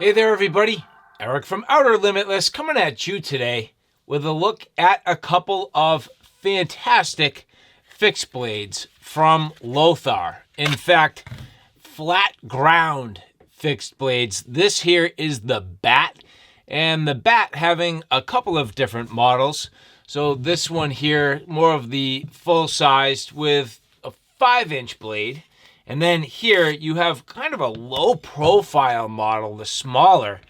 Hey there, everybody. Eric from Outer Limitless coming at you today with a look at a couple of fantastic fixed blades from Lothar. In fact, flat ground fixed blades. This here is the Bat, and the Bat having a couple of different models. So this one here, more of the full-sized with a 5-inch blade. And then here you have kind of a low profile model, the smaller,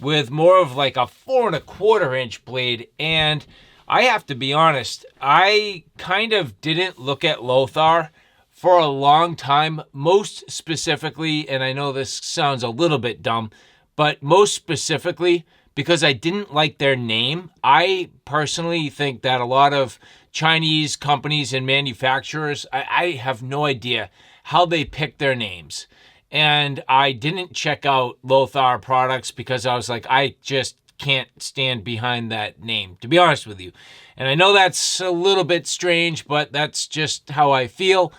with more of like a 4¼ inch blade. And I have to be honest, I kind of didn't look at Lothar for a long time, most specifically, and I know this sounds a little bit dumb, but most specifically because I didn't like their name. I personally think that a lot of Chinese companies and manufacturers, I have no idea how they pick their names. And I didn't check out Lothar products because I was like, I just can't stand behind that name, to be honest with you. And I know that's a little bit strange, but that's just how I feel.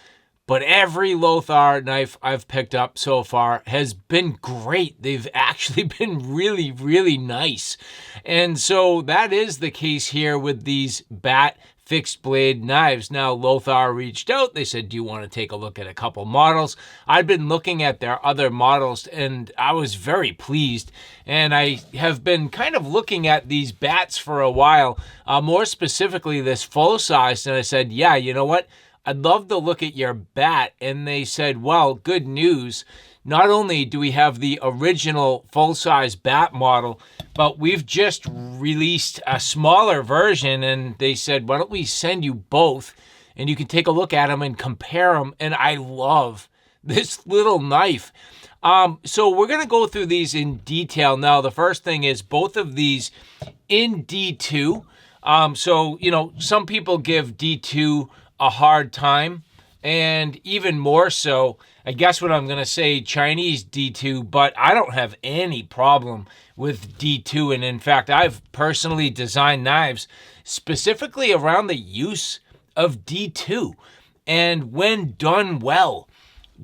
But every Lothar knife I've picked up so far has been great. They've actually been really, really nice. And so that is the case here with these Bat fixed blade knives. Now, Lothar reached out. They said, do you want to take a look at a couple models? I've been looking at their other models and I was very pleased. And I have been kind of looking at these Bats for a while, more specifically this full size. And I said, yeah, you know what? I'd love to look at your Bat. And they said, well, good news. Not only do we have the original full-size Bat model, but we've just released a smaller version, and they said, why don't we send you both, and you can take a look at them and compare them, and I love this little knife. So we're going to go through these in detail now. The first thing is both of these in D2. So, you know, some people give D2 a hard time, and even more so, I guess what I'm going to say, Chinese D2, but I don't have any problem with D2. And in fact, I've personally designed knives specifically around the use of D2. And when done well,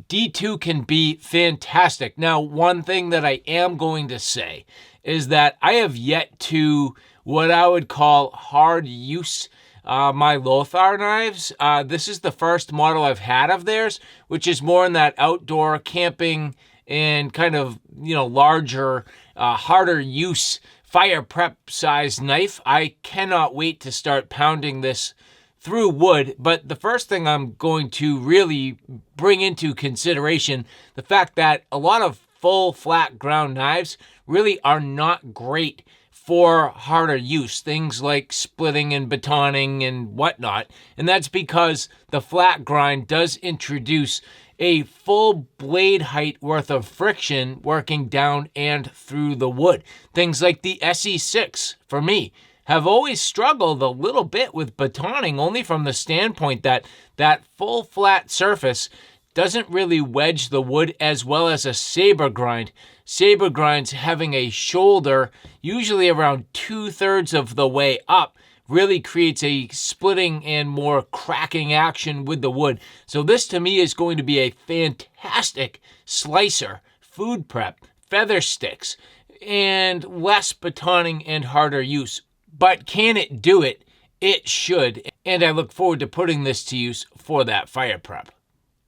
D2 can be fantastic. Now, one thing that I am going to say is that I have yet to what I would call hard use my Lothar knives. This is the first model I've had of theirs, which is more in that outdoor camping and kind of, you know, larger, harder use fire prep size knife. I cannot wait to start pounding this through wood. But the first thing I'm going to really bring into consideration, the fact that a lot of full flat ground knives really are not great for harder use, things like splitting and batoning and whatnot. And that's because the flat grind does introduce a full blade height worth of friction working down and through the wood. Things like the SE6, for me, have always struggled a little bit with batoning, only from the standpoint that that full flat surface doesn't really wedge the wood as well as a saber grind. Saber grinds having a shoulder, usually around 2/3 of the way up, really creates a splitting and more cracking action with the wood. So this to me is going to be a fantastic slicer, food prep, feather sticks, and less batoning and harder use. But can it do it? It should. And I look forward to putting this to use for that fire prep.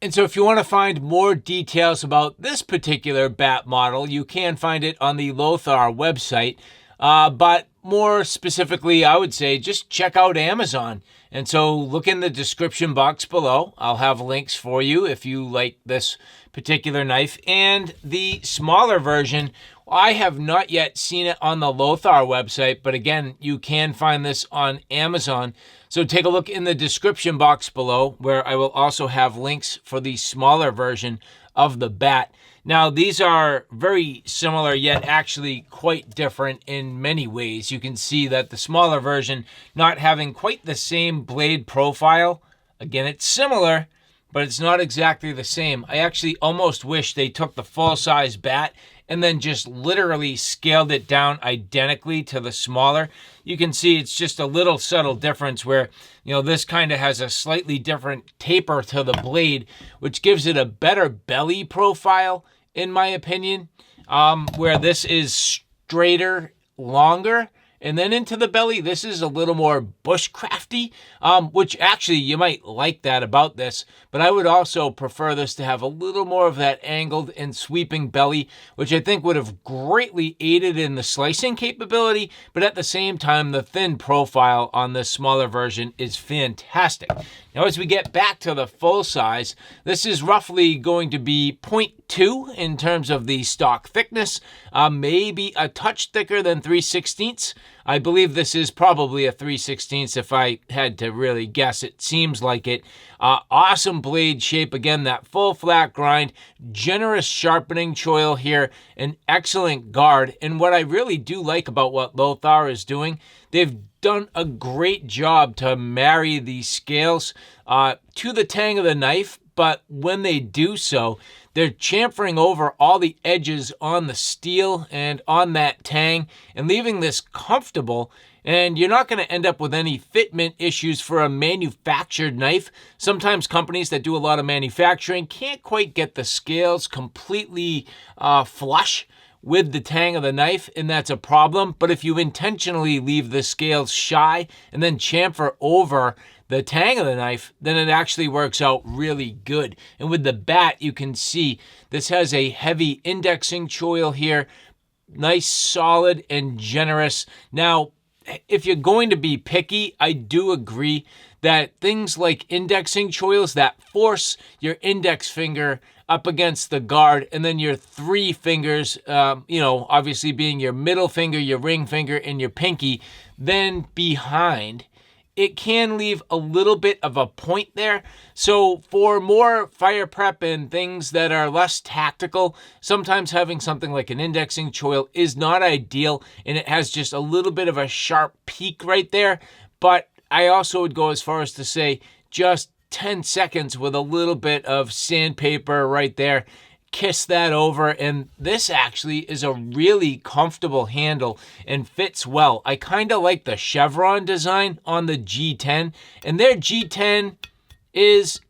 And so if you want to find more details about this particular Bat model, you can find it on the Lothar website. But more specifically, I would say just check out Amazon. And so look in the description box below. I'll have links for you if you like this particular knife. And the smaller version, I have not yet seen it on the Lothar website, but again, you can find this on Amazon. So take a look in the description box below, where I will also have links for the smaller version of the Bat. Now, these are very similar, yet actually quite different in many ways. You can see that the smaller version not having quite the same blade profile. Again, it's similar, but it's not exactly the same. I actually almost wish they took the full-size Bat and then just literally scaled it down identically to the smaller. You can see it's just a little subtle difference where, you know, this kind of has a slightly different taper to the blade, which gives it a better belly profile in my opinion, where this is straighter, longer. And then into the belly, this is a little more bushcrafty, which actually you might like that about this. But I would also prefer this to have a little more of that angled and sweeping belly, which I think would have greatly aided in the slicing capability. But at the same time, the thin profile on this smaller version is fantastic. Now, as we get back to the full size, this is roughly going to be 0.2 in terms of the stock thickness, maybe a touch thicker than 3/16. I believe this is probably a 3/16 if I had to really guess. It seems like it. Awesome blade shape. Again, that full flat grind, generous sharpening choil here, an excellent guard. And what I really do like about what Lothar is doing, they've done a great job to marry these scales to the tang of the knife, but when they do so, they're chamfering over all the edges on the steel and on that tang and leaving this comfortable. And you're not going to end up with any fitment issues for a manufactured knife. Sometimes companies that do a lot of manufacturing can't quite get the scales completely flush with the tang of the knife, and that's a problem. But if you intentionally leave the scales shy and then chamfer over the tang of the knife, then it actually works out really good. And with the bat, you can see this has a heavy indexing choil here, nice, solid, and generous. Now, if you're going to be picky, I do agree that things like indexing choils that force your index finger up against the guard and then your three fingers, obviously being your middle finger, your ring finger, and your pinky, then behind, it can leave a little bit of a point there. So for more fire prep and things that are less tactical, sometimes having something like an indexing choil is not ideal, and it has just a little bit of a sharp peak right there. But I also would go as far as to say just 10 seconds with a little bit of sandpaper right there. Kiss that over, and this actually is a really comfortable handle and fits well. I kind of like the chevron design on the G10, and their G10 is,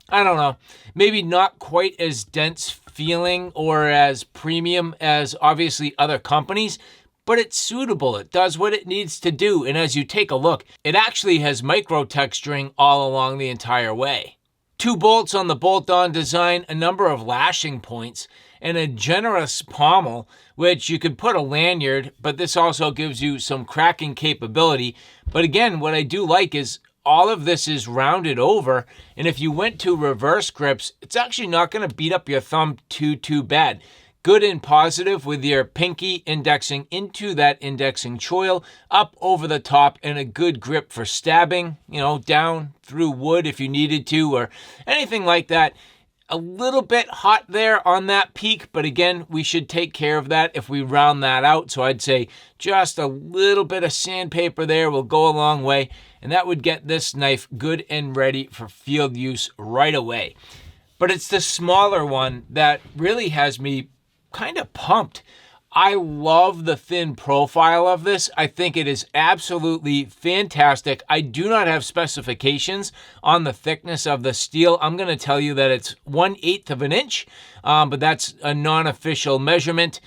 I don't know, maybe not quite as dense feeling or as premium as obviously other companies, but it's suitable. It does what it needs to do, and as you take a look, it actually has micro texturing all along the entire way. 2 bolts on the bolt-on design, a number of lashing points, and a generous pommel, which you could put a lanyard, but this also gives you some cracking capability. But again, what I do like is all of this is rounded over, and if you went to reverse grips, it's actually not going to beat up your thumb too bad. Good and positive with your pinky indexing into that indexing choil, up over the top, and a good grip for stabbing, down through wood if you needed to, or anything like that. A little bit hot there on that peak, but again, we should take care of that if we round that out. So I'd say just a little bit of sandpaper there will go a long way, and that would get this knife good and ready for field use right away. But it's the smaller one that really has me kind of pumped. I love the thin profile of this. I think it is absolutely fantastic. I do not have specifications on the thickness of the steel. I'm going to tell you that it's 1/8 of an inch, but that's a non-official measurement.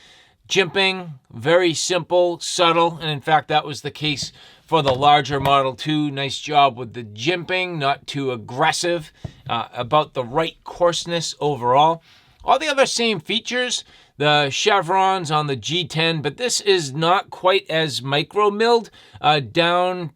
Jimping, very simple, subtle, and in fact, that was the case for the larger Model 2. Nice job with the jimping, not too aggressive, about the right coarseness overall. All the other same features, the chevrons on the G10, but this is not quite as micro milled down,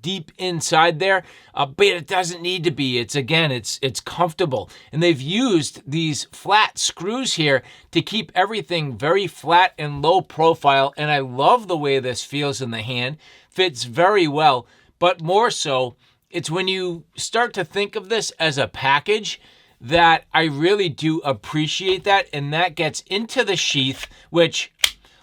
deep inside there, but it doesn't need to be. It's comfortable. And they've used these flat screws here to keep everything very flat and low profile, and I love the way this feels in the hand. Fits very well, but more so, it's when you start to think of this as a package that I really do appreciate that, and that gets into the sheath, which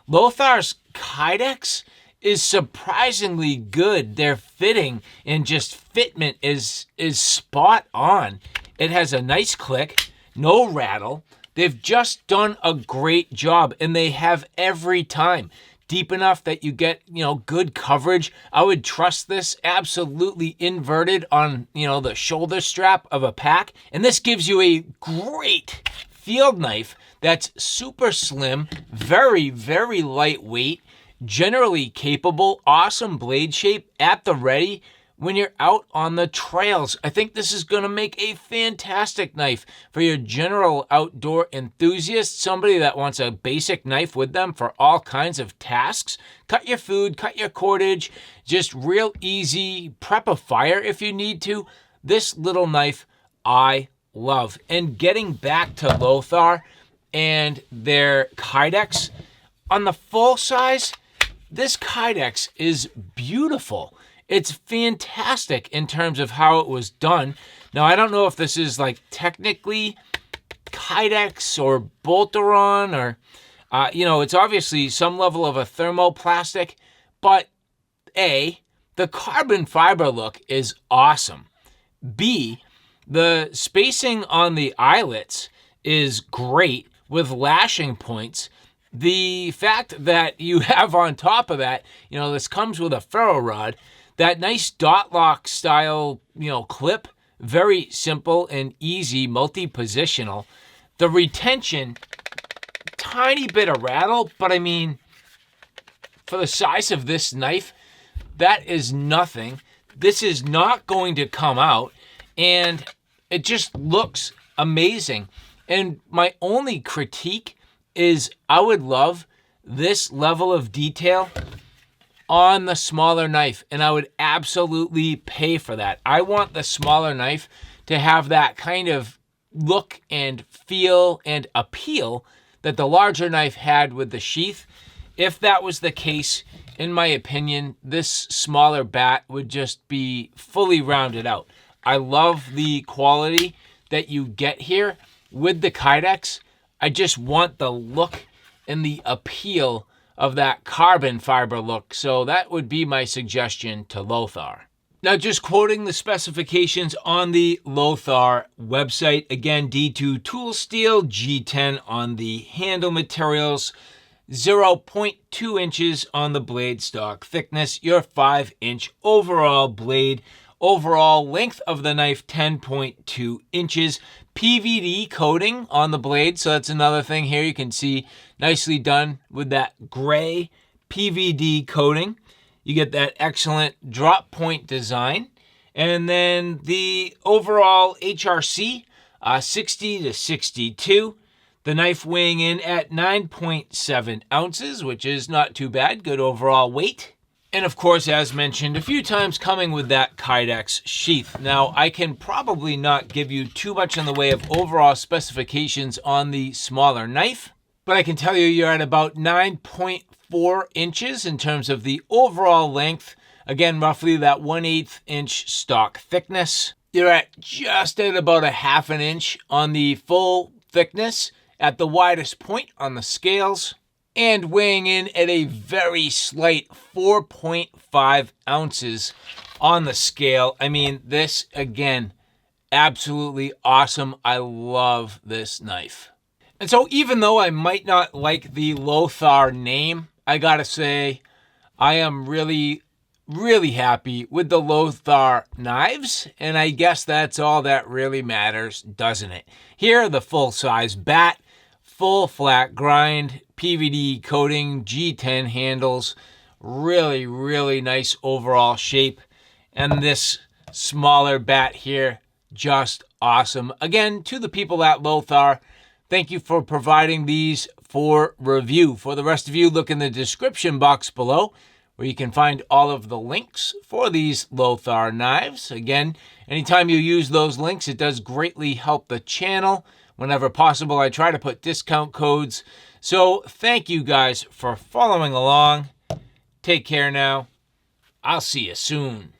Lothar's Kydex is surprisingly good. Their fitting and just fitment is spot on. It has a nice click, no rattle. They've just done a great job, and they have every time. Deep enough that you get, good coverage. I would trust this absolutely inverted on, the shoulder strap of a pack. And this gives you a great field knife that's super slim, very, very lightweight, generally capable, awesome blade shape at the ready when you're out on the trails. I think this is going to make a fantastic knife for your general outdoor enthusiast, somebody that wants a basic knife with them for all kinds of tasks. Cut your food, cut your cordage, just real easy, prep a fire if you need to. This little knife I love. And getting back to Lothar and their Kydex, on the full size, this Kydex is beautiful. It's fantastic in terms of how it was done. Now, I don't know if this is like technically Kydex or Bolteron or, it's obviously some level of a thermoplastic, but A, the carbon fiber look is awesome. B, the spacing on the eyelets is great with lashing points. The fact that you have on top of that, this comes with a ferro rod, that nice dot lock style, clip, very simple and easy, multi-positional. The retention, tiny bit of rattle, but I mean, for the size of this knife, that is nothing. This is not going to come out, and it just looks amazing. And my only critique is I would love this level of detail on the smaller knife, and I would absolutely pay for that. I want the smaller knife to have that kind of look and feel and appeal that the larger knife had with the sheath. If that was the case, in my opinion, this smaller bat would just be fully rounded out. I love the quality that you get here with the Kydex. I just want the look and the appeal of that carbon fiber look. So that would be my suggestion to Lothar. Now, just quoting the specifications on the Lothar website. Again, D2 tool steel, G10 on the handle materials, 0.2 inches on the blade stock thickness, your 5-inch overall blade. Overall length of the knife, 10.2 inches. PVD coating on the blade, so that's another thing here. You can see nicely done with that gray PVD coating. You get that excellent drop point design. And then the overall HRC, 60 to 62. The knife weighing in at 9.7 ounces, which is not too bad. Good overall weight. And of course, as mentioned a few times, coming with that Kydex sheath. Now, I can probably not give you too much in the way of overall specifications on the smaller knife, but I can tell you you're at about 9.4 inches in terms of the overall length. Again, roughly that 1/8 inch stock thickness. You're at just at about a 1/2 inch on the full thickness at the widest point on the scales, and weighing in at a very slight 4.5 ounces on the scale. I mean, this, again, absolutely awesome. I love this knife. And so even though I might not like the Lothar name, I gotta say, I am really, really happy with the Lothar knives, and I guess that's all that really matters, doesn't it? Here, the full-size bat, full flat grind, PVD coating, G10 handles, really, really nice overall shape. And this smaller bat here, just awesome. Again, to the people at Lothar, thank you for providing these for review. For the rest of you, look in the description box below where you can find all of the links for these Lothar knives. Again, anytime you use those links, it does greatly help the channel. Whenever possible, I try to put discount codes. So thank you guys for following along. Take care now. I'll see you soon.